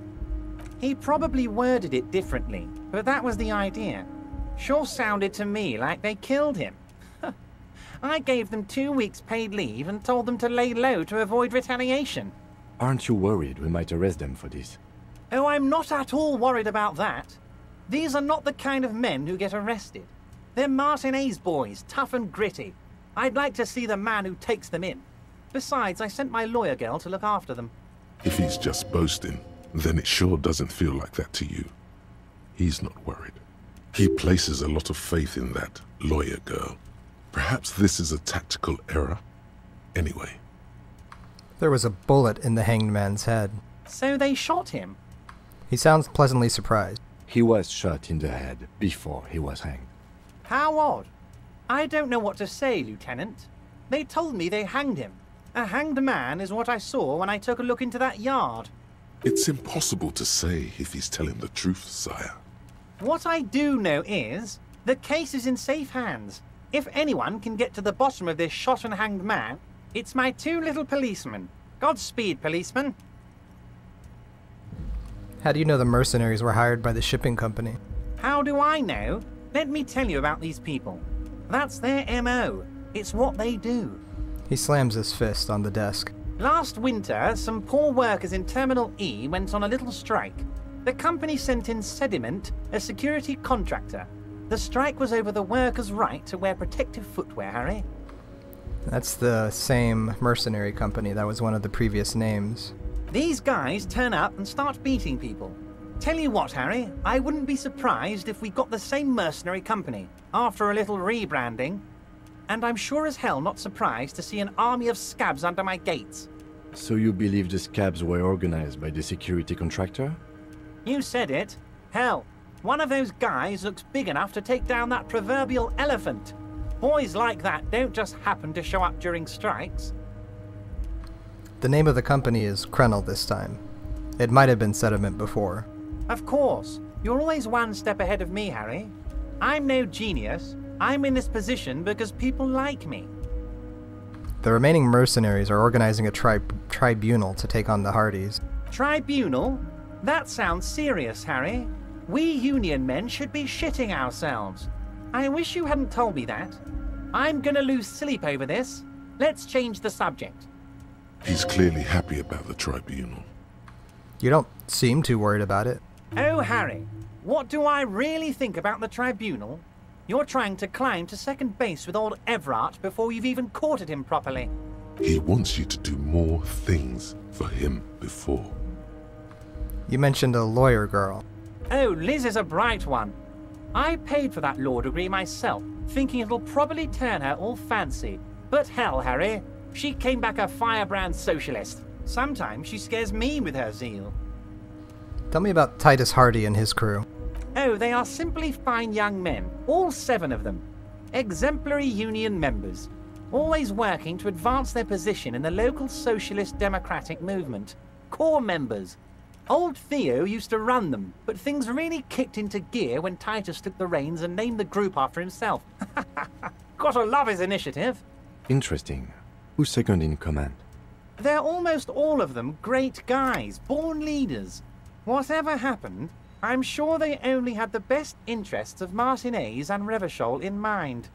He probably worded it differently, but that was the idea. Sure sounded to me like they killed him. I gave them 2 weeks paid leave and told them to lay low to avoid retaliation. Aren't you worried we might arrest them for this? Oh, I'm not at all worried about that. These are not the kind of men who get arrested. They're Martinez boys, tough and gritty. I'd like to see the man who takes them in. Besides, I sent my lawyer girl to look after them. If he's just boasting, then it sure doesn't feel like that to you. He's not worried. He places a lot of faith in that lawyer girl. Perhaps this is a tactical error. Anyway. There was a bullet in the hanged man's head. So they shot him? He sounds pleasantly surprised. He was shot in the head before he was hanged. How odd. I don't know what to say, Lieutenant. They told me they hanged him. A hanged man is what I saw when I took a look into that yard. It's impossible to say if he's telling the truth, sire. What I do know is, the case is in safe hands. If anyone can get to the bottom of this shot and hanged man, it's my 2 little policemen. Godspeed, policemen. How do you know the mercenaries were hired by the shipping company? How do I know? Let me tell you about these people. That's their MO. It's what they do. He slams his fist on the desk. Last winter, some poor workers in Terminal E went on a little strike. The company sent in Sediment, a security contractor. The strike was over the workers' right to wear protective footwear, Harry. That's the same mercenary company that was one of the previous names. These guys turn up and start beating people. Tell you what, Harry, I wouldn't be surprised if we got the same mercenary company after a little rebranding. And I'm sure as hell not surprised to see an army of scabs under my gates. So you believe the scabs were organized by the security contractor? You said it. Hell, one of those guys looks big enough to take down that proverbial elephant. Boys like that don't just happen to show up during strikes. The name of the company is Krenel this time. It might have been Sediment before. Of course. You're always one step ahead of me, Harry. I'm no genius. I'm in this position because people like me. The remaining mercenaries are organizing a tribunal to take on the Hardys. Tribunal? That sounds serious, Harry. We Union men should be shitting ourselves. I wish you hadn't told me that. I'm gonna lose sleep over this. Let's change the subject. He's clearly happy about the tribunal. You don't seem too worried about it. Oh, Harry, what do I really think about the tribunal? You're trying to climb to second base with old Everard before you've even courted him properly. He wants you to do more things for him before. You mentioned a lawyer girl. Oh, Liz is a bright one. I paid for that law degree myself, thinking it'll probably turn her all fancy. But hell, Harry, she came back a firebrand socialist. Sometimes she scares me with her zeal. Tell me about Titus Hardy and his crew. Oh, they are simply fine young men, all 7 of them. Exemplary union members, always working to advance their position in the local socialist democratic movement. Core members. Old Theo used to run them, but things really kicked into gear when Titus took the reins and named the group after himself. Gotta love his initiative. Interesting. Who's second in command? They're almost all of them great guys, born leaders. Whatever happened, I'm sure they only had the best interests of Martinez and Revachol in mind.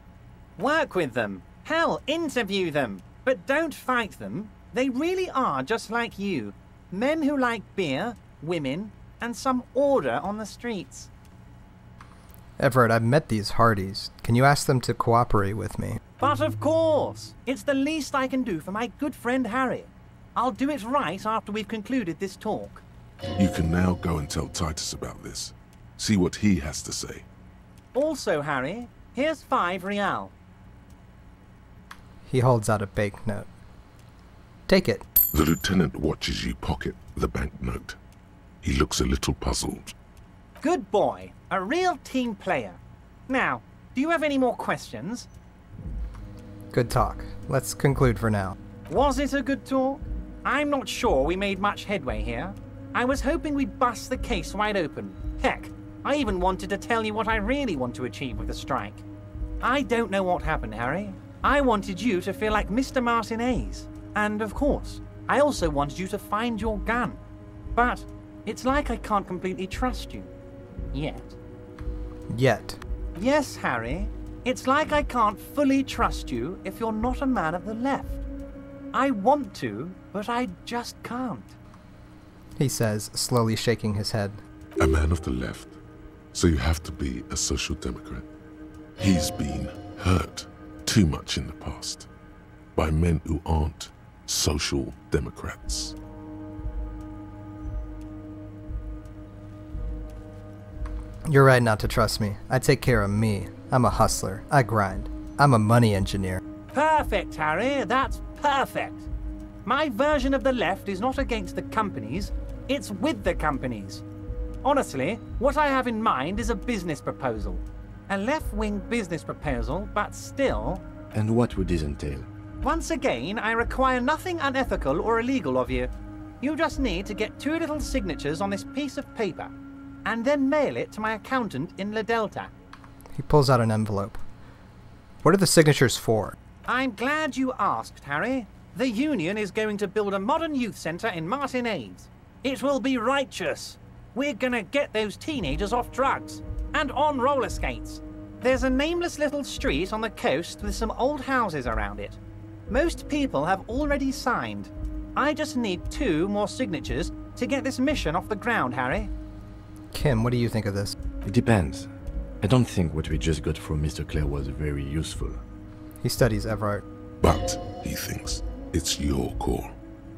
Work with them. Hell, interview them. But don't fight them. They really are just like you. Men who like beer, women, and some order on the streets. Everett, I've met these Hardys. Can you ask them to cooperate with me? But of course! It's the least I can do for my good friend Harry. I'll do it right after we've concluded this talk. You can now go and tell Titus about this. See what he has to say. Also, Harry, here's 5 real. He holds out a banknote. Take it. The lieutenant watches you pocket the banknote. He looks a little puzzled. Good boy. A real team player. Now, do you have any more questions? Good talk. Let's conclude for now. Was it a good talk? I'm not sure we made much headway here. I was hoping we'd bust the case wide open. Heck, I even wanted to tell you what I really want to achieve with the strike. I don't know what happened, Harry. I wanted you to feel like Mr. Martinez. And of course, I also wanted you to find your gun. But it's like I can't completely trust you. Yet. Yet. Yes, Harry. It's like I can't fully trust you if you're not a man of the left. I want to, but I just can't. He says, slowly shaking his head. A man of the left, so you have to be a social democrat. He's been hurt too much in the past by men who aren't social democrats. You're right not to trust me. I take care of me. I'm a hustler. I grind. I'm a money engineer. Perfect, Harry. That's perfect. My version of the left is not against the companies. It's with the companies. Honestly, what I have in mind is a business proposal. A left-wing business proposal, but still... And what would this entail? Once again, I require nothing unethical or illegal of you. You just need to get 2 little signatures on this piece of paper, and then mail it to my accountant in La Delta. He pulls out an envelope. What are the signatures for? I'm glad you asked, Harry. The Union is going to build a modern youth centre in Martinez. It will be righteous. We're gonna get those teenagers off drugs and on roller skates. There's a nameless little street on the coast with some old houses around it. Most people have already signed. I just need 2 more signatures to get this mission off the ground, Harry. Kim, what do you think of this? It depends. I don't think what we just got from Mr. Clare was very useful. He studies Everard. But, he thinks, it's your call.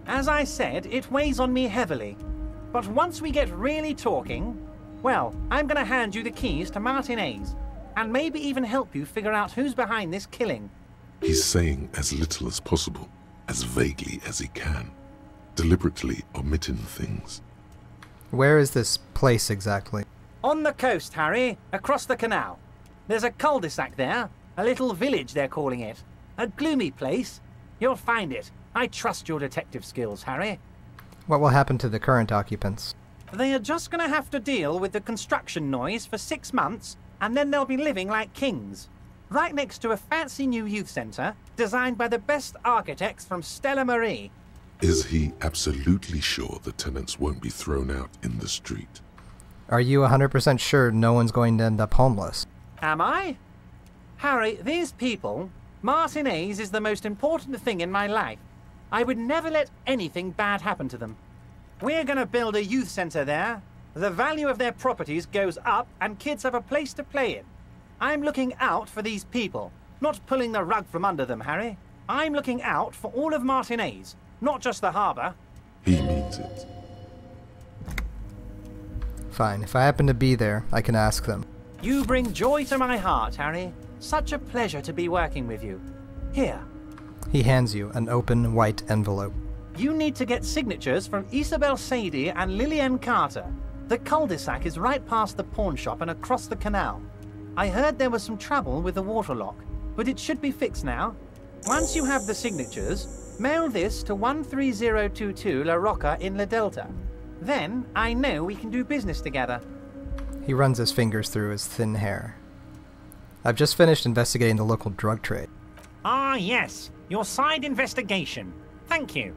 As I said, it weighs on me heavily. But once we get really talking, well, I'm going to hand you the keys to Martinez, and maybe even help you figure out who's behind this killing. He's saying as little as possible, as vaguely as he can, deliberately omitting things. Where is this place exactly? On the coast, Harry, across the canal. There's a cul-de-sac there, a little village they're calling it. A gloomy place. You'll find it. I trust your detective skills, Harry. What will happen to the current occupants? They are just going to have to deal with the construction noise for 6 months, and then they'll be living like kings. Right next to a fancy new youth centre, designed by the best architects from Stella Marie. Is he absolutely sure the tenants won't be thrown out in the street? Are you 100% sure no one's going to end up homeless? Am I? Harry, these people, Martinez is the most important thing in my life. I would never let anything bad happen to them. We're going to build a youth centre there. The value of their properties goes up and kids have a place to play in. I'm looking out for these people, not pulling the rug from under them, Harry. I'm looking out for all of Martinez, not just the harbour. He means it. Fine, if I happen to be there, I can ask them. You bring joy to my heart, Harry. Such a pleasure to be working with you. Here. He hands you an open white envelope. You need to get signatures from Isabel Sadie and Lillian Carter. The cul-de-sac is right past the pawn shop and across the canal. I heard there was some trouble with the water lock, but it should be fixed now. Once you have the signatures, mail this to 13022 La Rocca in La Delta. Then I know we can do business together. He runs his fingers through his thin hair. I've just finished investigating the local drug trade. Ah, yes. Your side investigation. Thank you.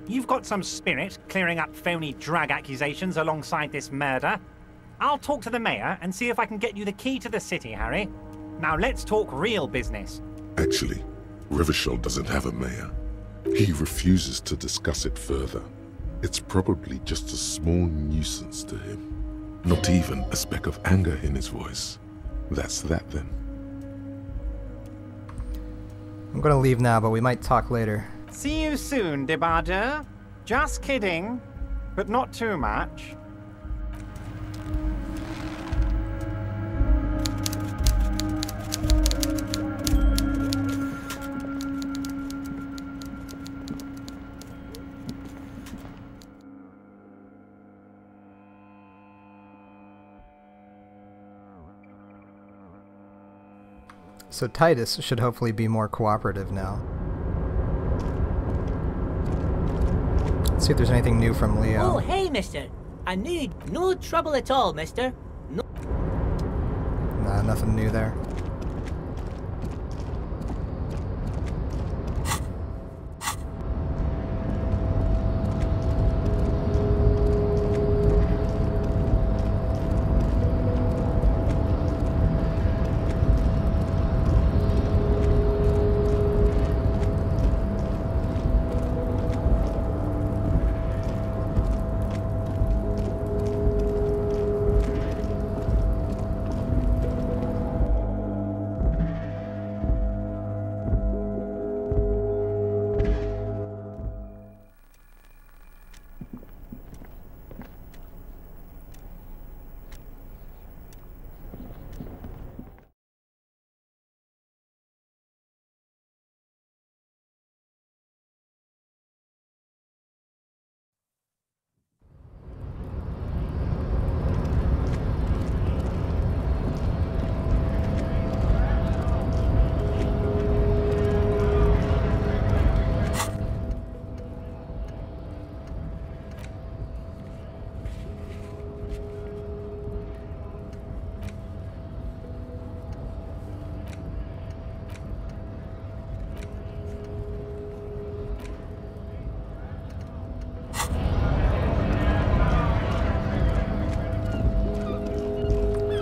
You've got some spirit clearing up phony drug accusations alongside this murder. I'll talk to the mayor and see if I can get you the key to the city, Harry. Now let's talk real business. Actually, Rivershell doesn't have a mayor. He refuses to discuss it further. It's probably just a small nuisance to him. Not even a speck of anger in his voice. That's that then. I'm gonna leave now, but we might talk later. See you soon, Debardeur. Just kidding, but not too much. So Titus should hopefully be more cooperative now. Let's see if there's anything new from Leo. Oh, hey, mister. I need no trouble at all, mister. No. Nah, nothing new there.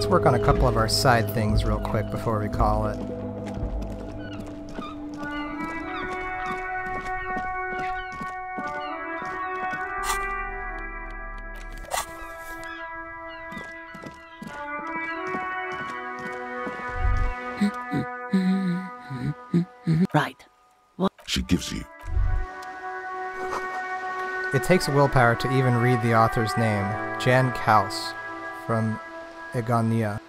work on a couple of our side things real quick before we call it. Right. What? She gives you. It takes willpower to even read the author's name, Jan Kaus, from Egonia.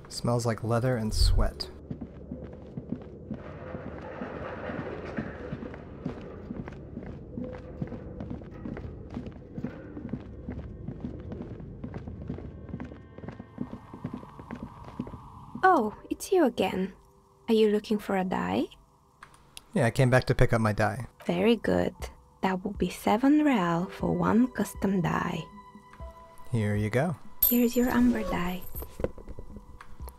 Smells like leather and sweat. Oh, it's you again. Are you looking for a die? Yeah, I came back to pick up my die. Very good. That will be 7 real for 1 custom die. Here you go. Here's your amber die.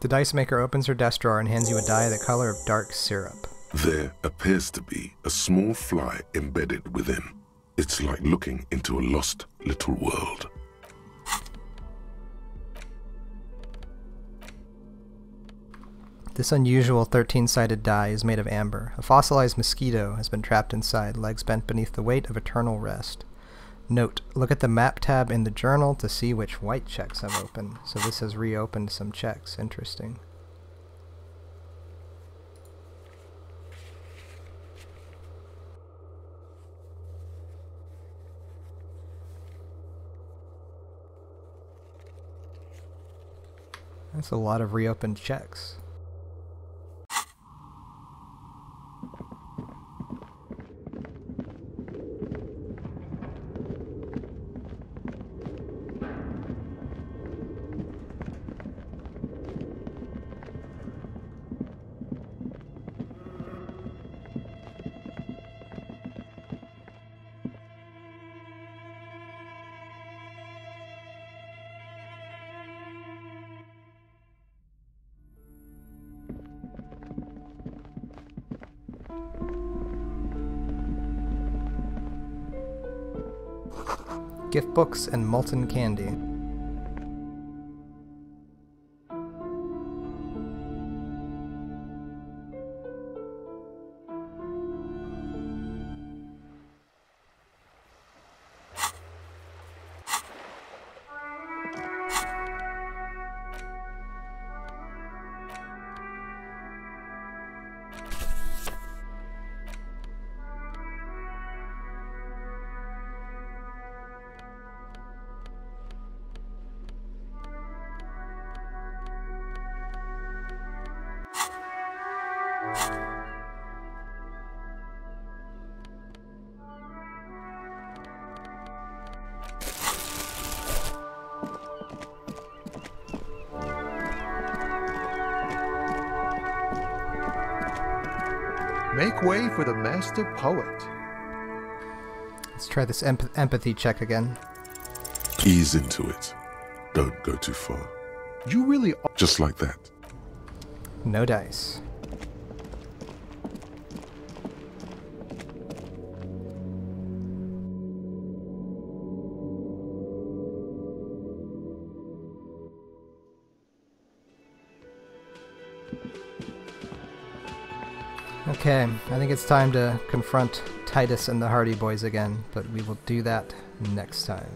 The dice maker opens her desk drawer and hands you a die the color of dark syrup. There appears to be a small fly embedded within. It's like looking into a lost little world. This unusual 13-sided die is made of amber. A fossilized mosquito has been trapped inside, legs bent beneath the weight of eternal rest. Note, look at the map tab in the journal to see which white checks have opened. So this has reopened some checks. Interesting. That's a lot of reopened checks. Gift books and molten candy. Make way for the master poet. Let's try this empathy check again. Ease into it. Don't go too far. You really are. Just like that. No dice. Okay, I think it's time to confront Titus and the Hardy Boys again, but we will do that next time.